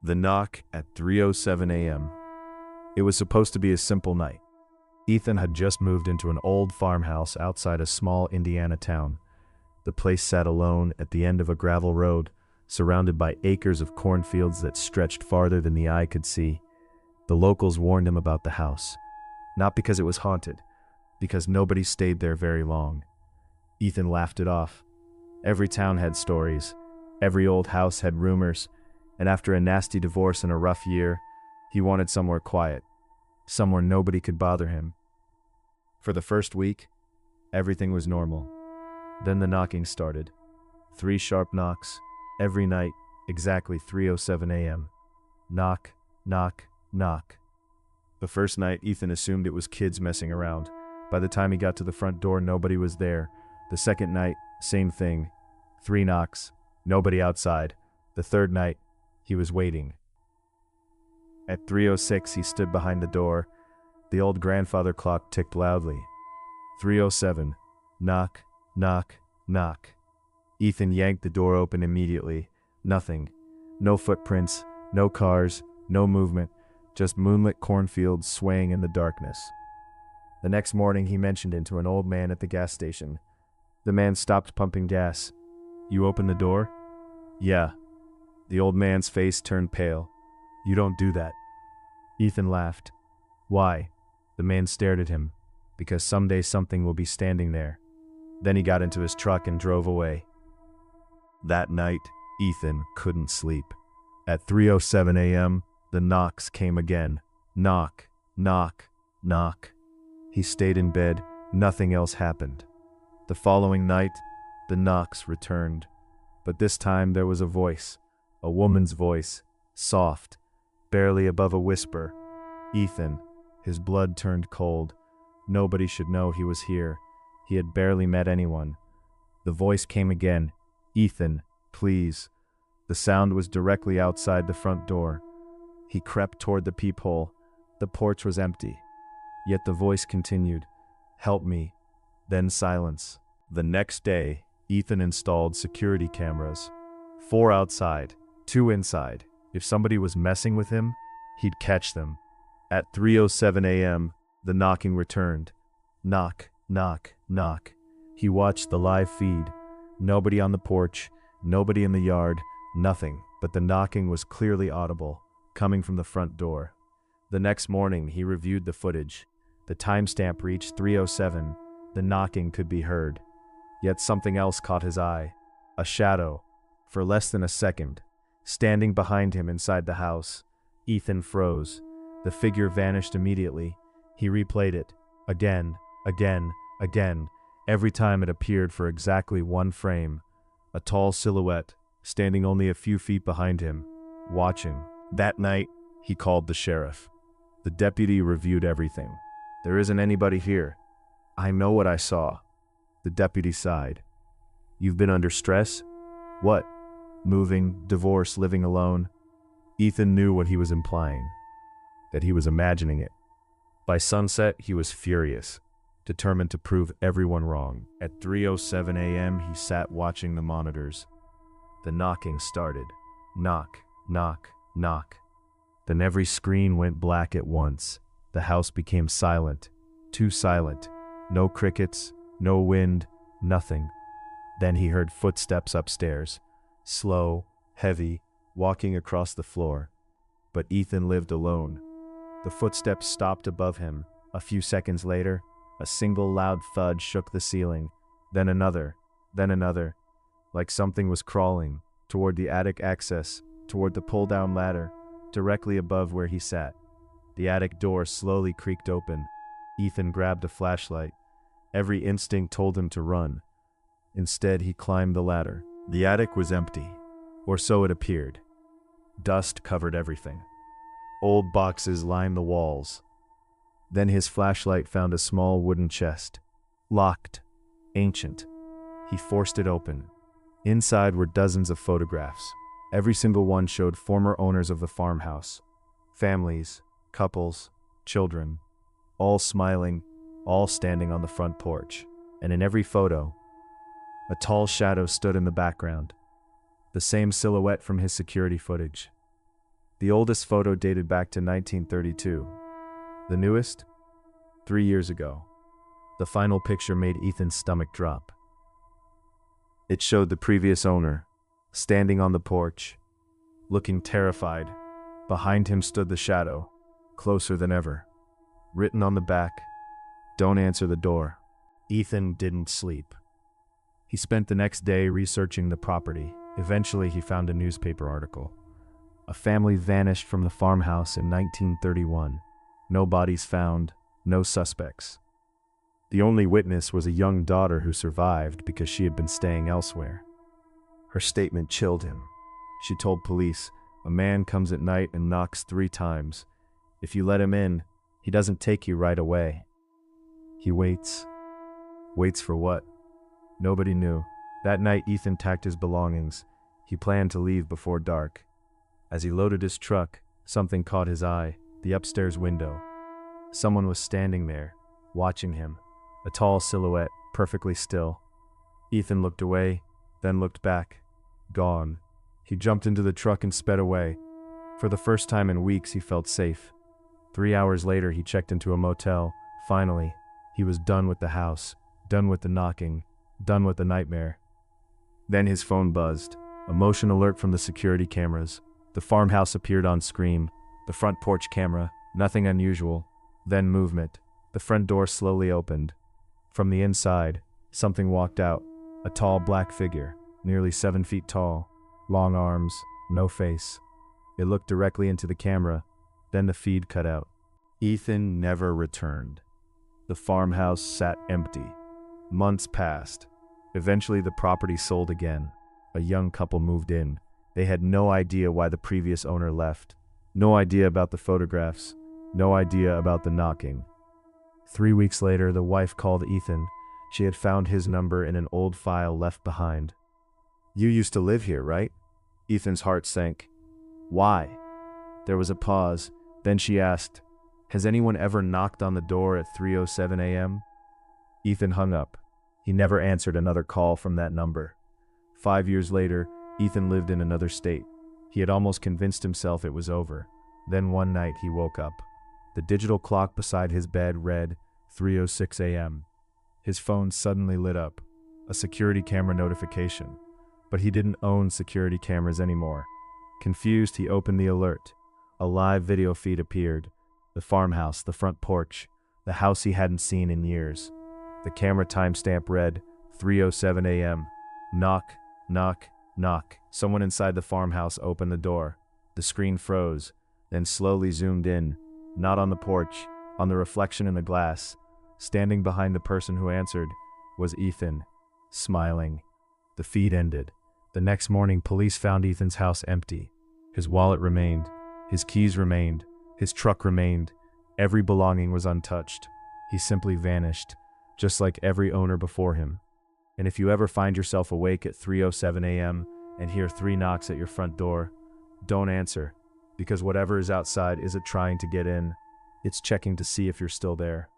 The knock at 3:07 a.m. It was supposed to be a simple night. Ethan had just moved into an old farmhouse outside a small Indiana town. The place sat alone at the end of a gravel road, surrounded by acres of cornfields that stretched farther than the eye could see. The locals warned him about the house, not because it was haunted, because nobody stayed there very long. Ethan laughed it off. Every town had stories, every old house had rumors, and after a nasty divorce and a rough year, he wanted somewhere quiet, somewhere nobody could bother him. For the first week, everything was normal. Then the knocking started. 3 sharp knocks, every night, exactly 3:07 a.m. Knock, knock, knock. The first night, Ethan assumed it was kids messing around. By the time he got to the front door, nobody was there. The second night, same thing. 3 knocks, nobody outside. The third night, he was waiting. At 3:06, he stood behind the door. The old grandfather clock ticked loudly. 3:07. Knock, knock, knock. Ethan yanked the door open immediately. Nothing. No footprints, no cars, no movement, just moonlit cornfields swaying in the darkness. The next morning, he mentioned it to an old man at the gas station. The man stopped pumping gas. "You opened the door?" "Yeah." The old man's face turned pale. "You don't do that." Ethan laughed. "Why?" The man stared at him. "Because someday something will be standing there." Then he got into his truck and drove away. That night, Ethan couldn't sleep. At 3:07 a.m., the knocks came again. Knock, knock, knock. He stayed in bed. Nothing else happened. The following night, the knocks returned. But this time there was a voice. A woman's voice. Soft. Barely above a whisper. Ethan. His blood turned cold. Nobody should know he was here. He had barely met anyone. The voice came again. "Ethan, please." The sound was directly outside the front door. He crept toward the peephole. The porch was empty. Yet the voice continued. "Help me." Then silence. The next day, Ethan installed security cameras. 4 outside, 2 inside. If somebody was messing with him, he'd catch them. At 3:07 a.m., the knocking returned. Knock, knock, knock. He watched the live feed. Nobody on the porch, nobody in the yard, nothing, but the knocking was clearly audible, coming from the front door. The next morning, he reviewed the footage. The timestamp reached 3:07. The knocking could be heard. Yet something else caught his eye. A shadow, for less than a second, standing behind him inside the house. Ethan froze. The figure vanished immediately. He replayed it. Again, again, again. Every time it appeared for exactly 1 frame. A tall silhouette, standing only a few feet behind him, watching. That night, he called the sheriff. The deputy reviewed everything. "There isn't anybody here. I know what I saw." The deputy sighed. "You've been under stress?" "What?" "Moving, divorce, living alone." Ethan knew what he was implying. That he was imagining it. By sunset, he was furious, determined to prove everyone wrong. At 3:07 a.m., he sat watching the monitors. The knocking started. Knock, knock, knock. Then every screen went black at once. The house became silent. Too silent. No crickets, no wind, nothing. Then he heard footsteps upstairs. Slow, heavy, walking across the floor. But Ethan lived alone. The footsteps stopped above him. A few seconds later, a single loud thud shook the ceiling. Then another, like something was crawling, toward the attic access, toward the pull-down ladder, directly above where he sat. The attic door slowly creaked open. Ethan grabbed a flashlight. Every instinct told him to run. Instead, he climbed the ladder. The attic was empty, or so it appeared. Dust covered everything. Old boxes lined the walls. Then his flashlight found a small wooden chest. Locked. Ancient. He forced it open. Inside were dozens of photographs. Every single one showed former owners of the farmhouse. Families, couples, children. All smiling, all standing on the front porch. And in every photo, a tall shadow stood in the background. The same silhouette from his security footage. The oldest photo dated back to 1932. The newest? 3 years ago. The final picture made Ethan's stomach drop. It showed the previous owner, standing on the porch, looking terrified. Behind him stood the shadow, closer than ever. Written on the back, "Don't answer the door." Ethan didn't sleep. He spent the next day researching the property. Eventually, he found a newspaper article. A family vanished from the farmhouse in 1931. No bodies found, no suspects. The only witness was a young daughter who survived because she had been staying elsewhere. Her statement chilled him. She told police, "A man comes at night and knocks 3 times. If you let him in, he doesn't take you right away. He waits." Waits for what? Nobody knew. That night, Ethan packed his belongings. He planned to leave before dark. As he loaded his truck, something caught his eye, the upstairs window. Someone was standing there, watching him, a tall silhouette, perfectly still. Ethan looked away, then looked back. Gone. He jumped into the truck and sped away. For the first time in weeks, he felt safe. 3 hours later, he checked into a motel. Finally, he was done with the house, done with the knocking, done with the nightmare. Then his phone buzzed. A motion alert from the security cameras. The farmhouse appeared on screen. The front porch camera, nothing unusual. Then movement. The front door slowly opened. From the inside, something walked out. A tall black figure, nearly 7 feet tall. Long arms, no face. It looked directly into the camera. Then the feed cut out. Ethan never returned. The farmhouse sat empty. Months passed. Eventually the property sold again. A young couple moved in. They had no idea why the previous owner left. No idea about the photographs. No idea about the knocking. 3 weeks later, the wife called Ethan. She had found his number in an old file left behind. "You used to live here, right?" Ethan's heart sank. "Why?" There was a pause. Then she asked, "Has anyone ever knocked on the door at 3:07 a.m.? Ethan hung up. He never answered another call from that number. 5 years later, Ethan lived in another state. He had almost convinced himself it was over. Then one night he woke up. The digital clock beside his bed read 3:06 a.m. His phone suddenly lit up. A security camera notification. But he didn't own security cameras anymore. Confused, he opened the alert. A live video feed appeared. The farmhouse, the front porch, the house he hadn't seen in years. The camera timestamp read 3:07 a.m. Knock, knock, knock. Someone inside the farmhouse opened the door. The screen froze, then slowly zoomed in, not on the porch, on the reflection in the glass. Standing behind the person who answered was Ethan, smiling. The feed ended. The next morning, police found Ethan's house empty. His wallet remained. His keys remained. His truck remained. Every belonging was untouched. He simply vanished, just like every owner before him. And if you ever find yourself awake at 3:07 a.m. and hear 3 knocks at your front door, don't answer, because whatever is outside isn't trying to get in. It's checking to see if you're still there.